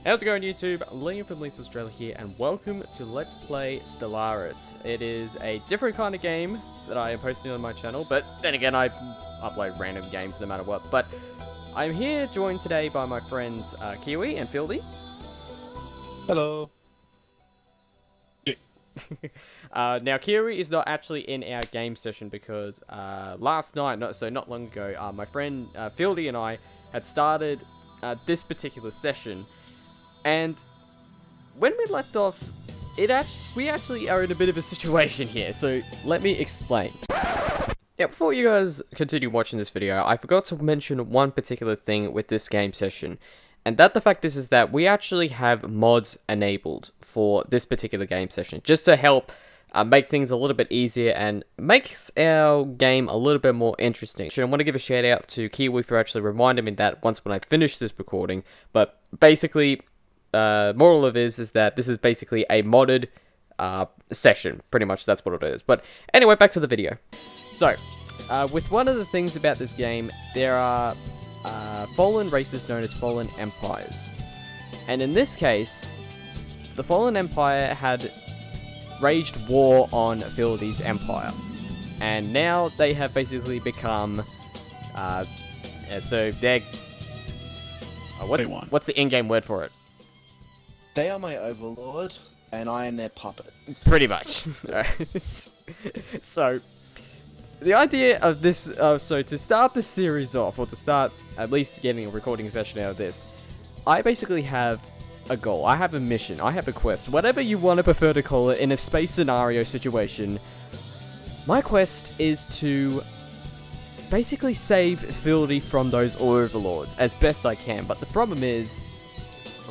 How's it going, YouTube? Liam from Leeds Australia here, and welcome to Let's Play Stellaris. It is a different kind of game that I am posting on my channel, but then again, I upload random games no matter what. But I'm here joined today by my friends Kiwi and Fieldy. Hello. Now, Kiwi is not actually in our game session because last night, not long ago, my friend Fieldy and I had started this particular session. And when we left off, we actually are in a bit of a situation here, so let me explain. Yeah, before you guys continue watching this video, I forgot to mention one particular thing with this game session. And the fact is that we actually have mods enabled for this particular game session, just to help make things a little bit easier and makes our game a little bit more interesting. I want to give a shout out to Kiwi for actually reminding me that once when I finish this recording, but basically... moral of it is that this is basically a modded session. Pretty much that's what it is. But anyway, back to the video. So, with one of the things about this game, there are fallen races known as fallen empires. And in this case, the fallen empire had waged war on Fieldy's empire. And now they have basically become... so they're... what's the in-game word for it? They are my overlord, and I am their puppet. Pretty much. So, the idea of this, so to start the series off, or to start at least getting a recording session out of this, I basically have a goal. I have a mission. I have a quest. Whatever you want to prefer to call it in a space scenario situation, my quest is to basically save Fieldy from those overlords as best I can. But the problem is,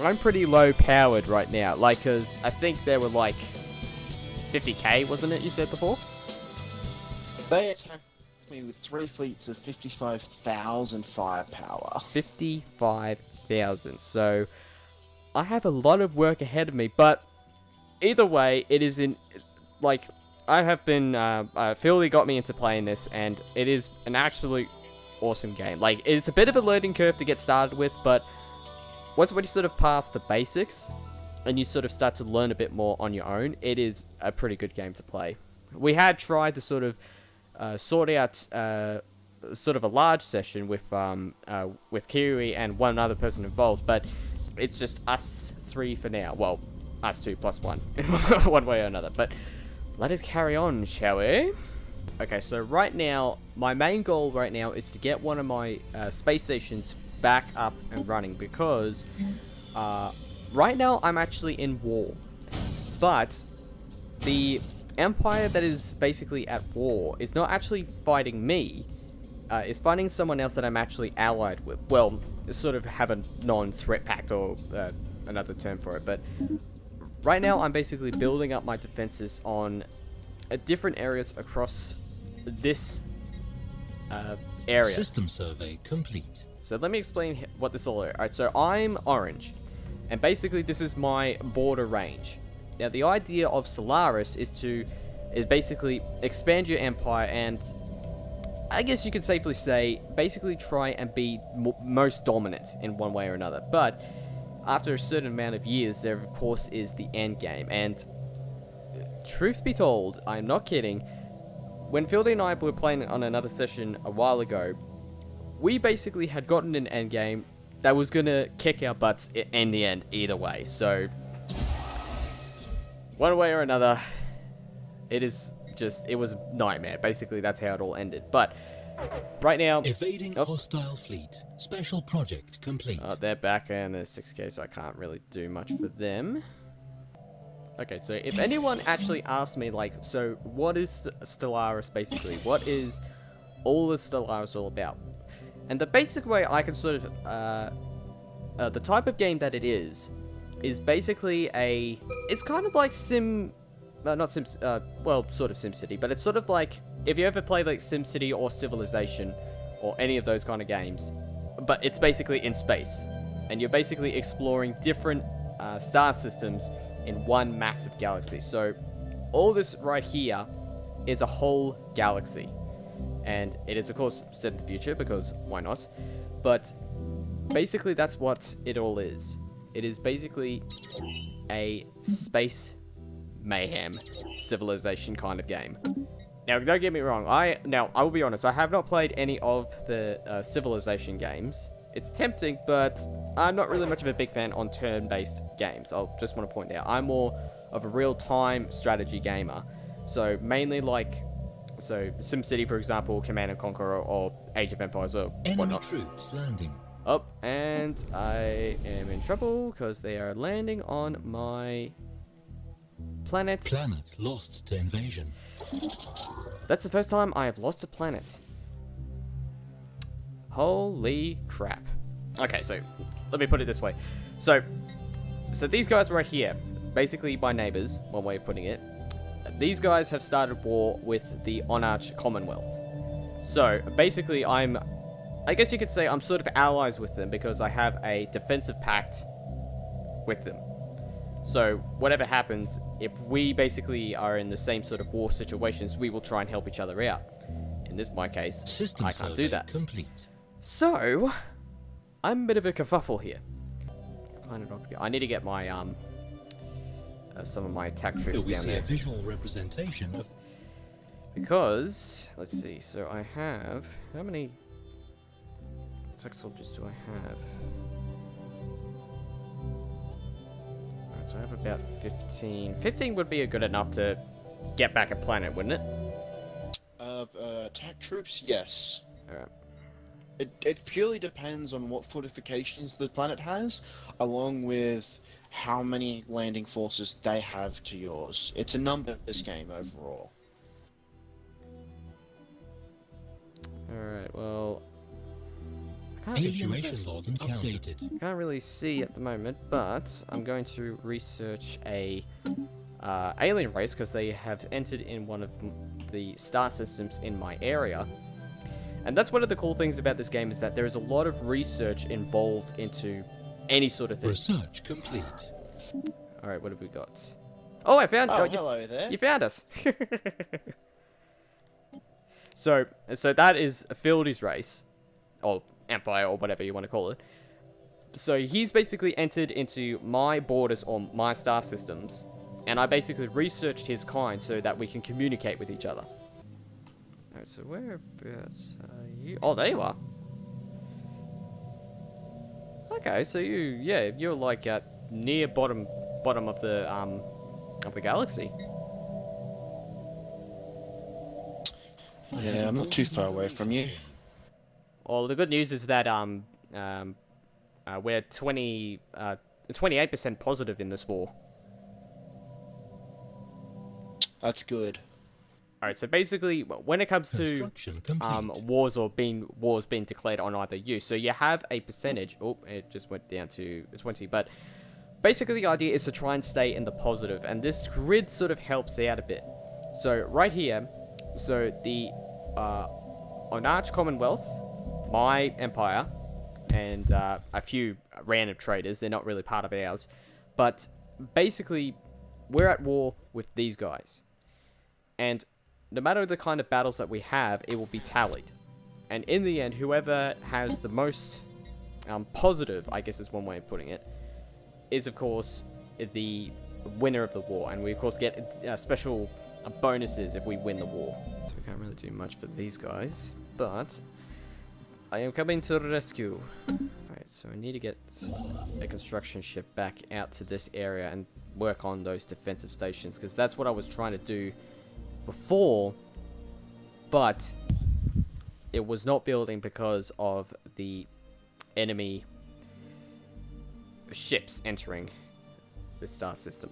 I'm pretty low powered right now, cause I think there were 50k, wasn't it, you said before? They attacked me with 3 fleets of 55,000 firepower. 55,000, so I have a lot of work ahead of me, but either way, it is I have been, Fieldy got me into playing this, and it is an absolute awesome game. It's a bit of a learning curve to get started with, but once when you sort of pass the basics, and you sort of start to learn a bit more on your own, it is a pretty good game to play. We had tried to sort of sort out sort of a large session with Kiwi and one other person involved, but it's just us three for now. Well, us two plus one, one way or another. But let us carry on, shall we? Okay, so right now, my main goal right now is to get one of my space stations back up and running, because right now I'm actually in war, but the empire that is basically at war is not actually fighting me, it's fighting someone else that I'm actually allied with. Well, sort of have a non-threat pact, or another term for it, but right now I'm basically building up my defenses on different areas across this area. System survey complete. So let me explain what this all is. Alright, so I'm orange, and basically this is my border range. Now the idea of Stellaris is basically expand your empire, and I guess you could safely say basically try and be most dominant in one way or another. But after a certain amount of years, there of course is the end game. And truth be told, I'm not kidding, when Fieldy and I were playing on another session a while ago, we basically had gotten an endgame that was gonna kick our butts in the end either way. So, one way or another, it was a nightmare. Basically, that's how it all ended. But, right now... Evading hostile fleet. Special project complete. They're back and they're 6k, so I can't really do much for them. Okay, so if anyone actually asked me, so what is Stellaris basically? What is all the Stellaris all about? And the basic way I can sort of, the type of game that it is basically it's kind of like not Sim, well, sort of SimCity, but it's sort of like, if you ever played SimCity or Civilization, or any of those kind of games, but it's basically in space, and you're basically exploring different star systems in one massive galaxy. So, all this right here is a whole galaxy. And it is, of course, set in the future, because why not? But basically, that's what it all is. It is basically a space mayhem civilization kind of game. Now, don't get me wrong. I will be honest. I have not played any of the Civilization games. It's tempting, but I'm not really much of a big fan on turn-based games. I'll just want to point out. I'm more of a real-time strategy gamer. So mainly like, SimCity, for example, Command and Conquer, or Age of Empires, or Enemy whatnot. troops landing. Oh, and I am in trouble because they are landing on my planet. Planet lost to invasion. That's the first time I have lost a planet. Holy crap. Okay, so let me put it this way. So these guys right here, basically my neighbors, one way of putting it, these guys have started war with the Onarch Commonwealth. So basically I guess you could say I'm sort of allies with them because I have a defensive pact with them. So whatever happens, if we basically are in the same sort of war situations, we will try and help each other out. In my case, System I can't do that. Complete. So, I'm a bit of a kerfuffle here. I need to get my some of my attack troops Here we down see there. a visual representation of Because, let's see, so I have, how many attack soldiers do I have? Alright, so I have about 15. 15 would be good enough to get back a planet, wouldn't it? Of attack troops, yes. Alright. It purely depends on what fortifications the planet has, along with how many landing forces they have to yours. It's a numbers game overall. Alright, well, I situation log updated. can't really see at the moment, but I'm going to research a alien race because they have entered in one of the star systems in my area. And that's one of the cool things about this game, is that there is a lot of research involved into any sort of thing. Research complete. Alright, what have we got? Oh, I found... Oh, you, hello there. you found us! So that is Fieldy's race. Or Empire, or whatever you want to call it. So he's basically entered into my borders or my star systems. And I basically researched his kind so that we can communicate with each other. Alright, so whereabouts are you? Oh, there you are. Okay, so you're like at near bottom of the galaxy. Yeah, I'm not too far away from you. Well, the good news is that we're 28% positive in this war. That's good. Alright, so basically, when it comes to Construction complete. wars being declared on either you, so you have a percentage. Oh, it just went down to 20, but basically the idea is to try and stay in the positive, and this grid sort of helps out a bit. So right here, so the Onarch Commonwealth, my empire, and a few random traders. They're not really part of ours, but basically we're at war with these guys, and no matter the kind of battles that we have, it will be tallied. And in the end, whoever has the most positive, I guess is one way of putting it, is of course the winner of the war. And we of course get special bonuses if we win the war. So we can't really do much for these guys, but I am coming to the rescue. Alright, so I need to get a construction ship back out to this area and work on those defensive stations, because that's what I was trying to do before, but it was not building because of the enemy ships entering the star system.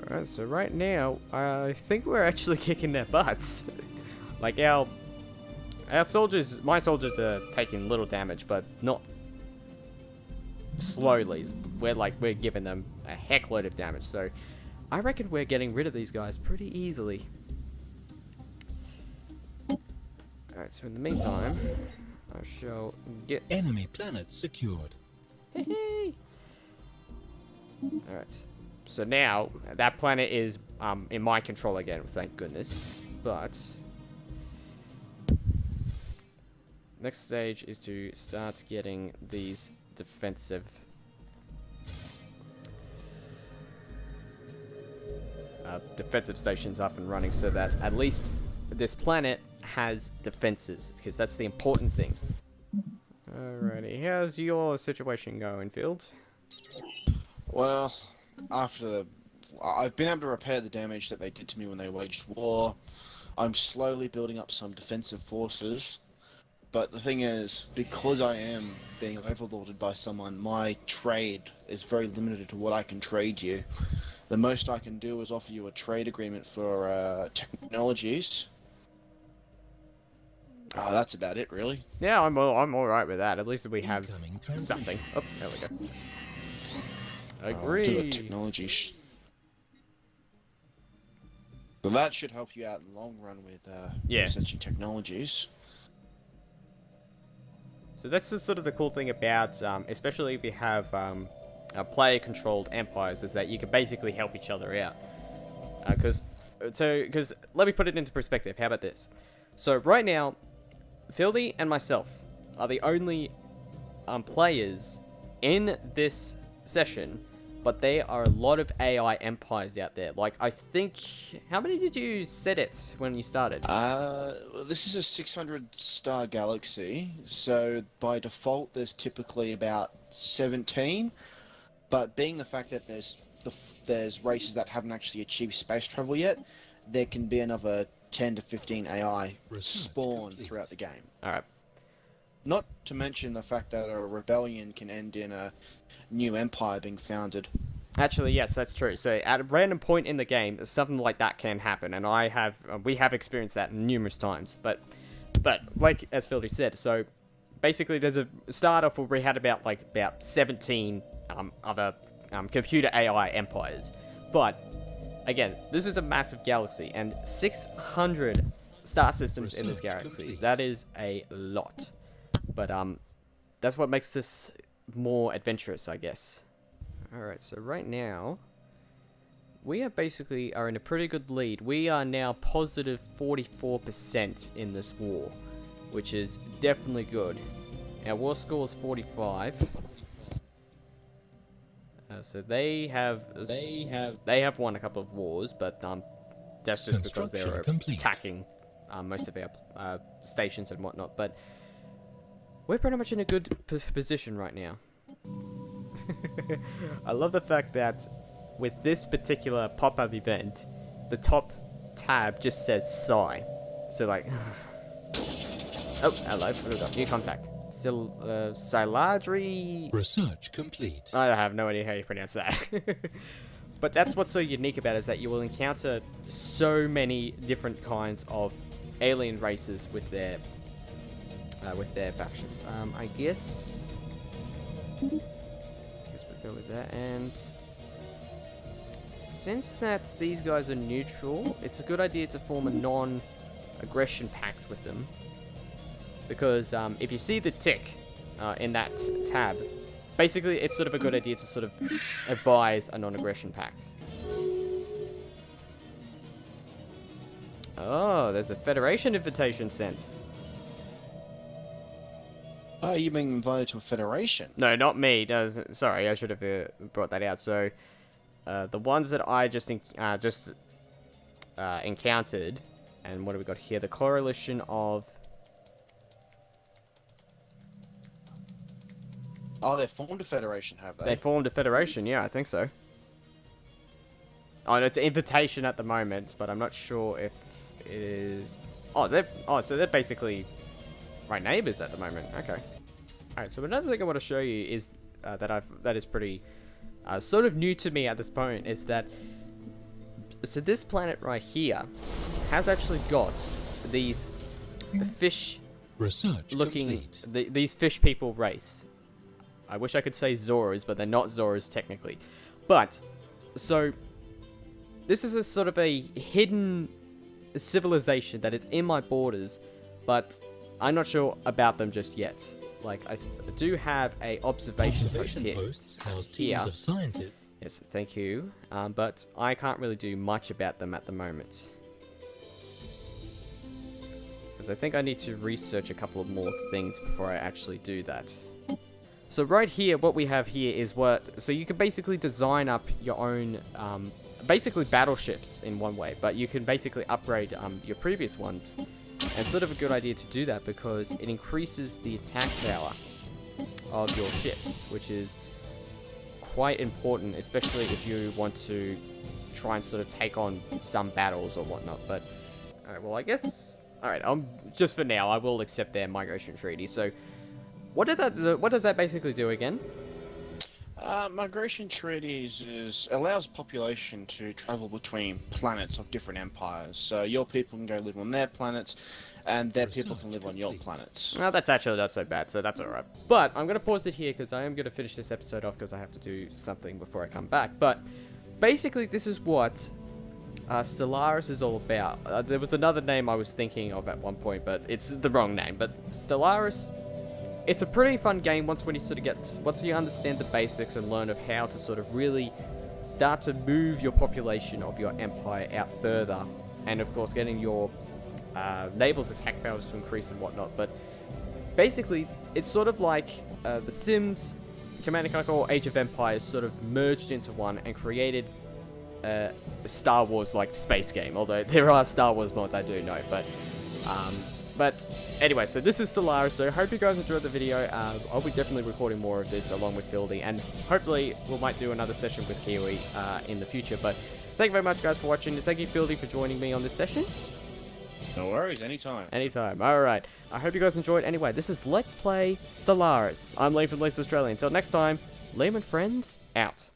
Alright, so right now I think we're actually kicking their butts. Like our soldiers, my soldiers are taking little damage, but not slowly. We're giving them a heck load of damage, so I reckon we're getting rid of these guys pretty easily. Alright, so in the meantime, I shall get... Enemy planet secured. Hey! Alright, so now that planet is in my control again, thank goodness. But next stage is to start getting these defensive defensive stations up and running so that at least this planet has defenses, because that's the important thing. Alrighty, how's your situation going, Fields? Well, I've been able to repair the damage that they did to me when they waged war. I'm slowly building up some defensive forces. But the thing is, because I am being overlorded by someone, my trade is very limited to what I can trade you. The most I can do is offer you a trade agreement for technologies. That's about it, really. Yeah, I'm all right with that. At least we have something. Oh, there we go. Agree. Do a technology. So that should help you out in the long run with researching technologies. So that's the sort of the cool thing about, especially if you have player-controlled empires, is that you can basically help each other out. Because let me put it into perspective. How about this? So right now, Fieldy and myself are the only players in this session, but there are a lot of AI empires out there. Like, I think... How many did you set it when you started? This is a 600-star galaxy, so by default there's typically about 17, but being the fact that there's races that haven't actually achieved space travel yet, there can be another 10 to 15 AI spawn throughout the game. Alright. Not to mention the fact that a rebellion can end in a new empire being founded. Actually, yes, that's true. So at a random point in the game, something like that can happen, and we have experienced that numerous times. But like as Fieldy said, so basically there's a start off where we had about 17 other computer AI empires. But again, this is a massive galaxy, and 600 star systems in this galaxy. That is a lot. But that's what makes this more adventurous, I guess. Alright, so right now, we are in a pretty good lead. We are now positive 44% in this war, which is definitely good. Our war score is 45. So they have won a couple of wars, but that's just because they're attacking most of our stations and whatnot. But we're pretty much in a good position right now. I love the fact that with this particular pop-up event, the top tab just says Psy. So like... oh, hello, what is up? New contact. Siladri... Research complete. I have no idea how you pronounce that. But that's what's so unique about it, is that you will encounter so many different kinds of alien races with their factions. I guess we'll go with that. And since that these guys are neutral, it's a good idea to form a non-aggression pact with them. Because if you see the tick in that tab, basically it's sort of a good idea to sort of advise a non-aggression pact. Oh, there's a Federation invitation sent. Oh, you being invited to a Federation? No, not me. Sorry, I should have brought that out. So, the ones that I just encountered, and what do we got here? The Coalition of... Oh, they formed a Federation, have they? They formed a Federation, yeah, I think so. Oh, and it's an invitation at the moment, but I'm not sure if it is... so they're basically my neighbors at the moment. Okay. Alright, so another thing I want to show you is that is pretty sort of new to me at this point, is that this planet right here has actually got these fish looking these fish people race. I wish I could say Zoras, but they're not Zoras technically. But so this is a sort of a hidden civilization that is in my borders, but I'm not sure about them just yet. Like, I do have a observation post here. House teams of scientists. Yes, thank you. But I can't really do much about them at the moment. Because I think I need to research a couple of more things before I actually do that. So right here, what we have here is so you can basically design up your own, basically battleships in one way, but you can basically upgrade your previous ones. And it's sort of a good idea to do that because it increases the attack power of your ships, which is quite important, especially if you want to try and sort of take on some battles or whatnot. But, alright, well, I guess, alright, just for now, I will accept their migration treaty. So, what does that basically do again? Migration treaties allows population to travel between planets of different empires. So your people can go live on their planets, and their people can live on your planets. Well, that's actually not so bad, so that's alright. But I'm going to pause it here because I am going to finish this episode off because I have to do something before I come back. But basically, this is what Stellaris is all about. There was another name I was thinking of at one point, but it's the wrong name. But Stellaris, it's a pretty fun game once you understand the basics and learn of how to sort of really start to move your population of your empire out further, and of course getting your naval's attack powers to increase and whatnot. But basically, it's sort of like The Sims, Command & Conquer, or Age of Empires sort of merged into one and created a Star Wars like space game. Although there are Star Wars mods, I do know, but anyway, so this is Stellaris, so I hope you guys enjoyed the video. I'll be definitely recording more of this along with Fieldy, and hopefully we might do another session with Kiwi in the future. But thank you very much, guys, for watching, and thank you, Fieldy, for joining me on this session. No worries, anytime. Anytime, alright. I hope you guys enjoyed. Anyway, this is Let's Play Stellaris. I'm Liam from Leeds, Australia. Until next time, Liam and friends, out.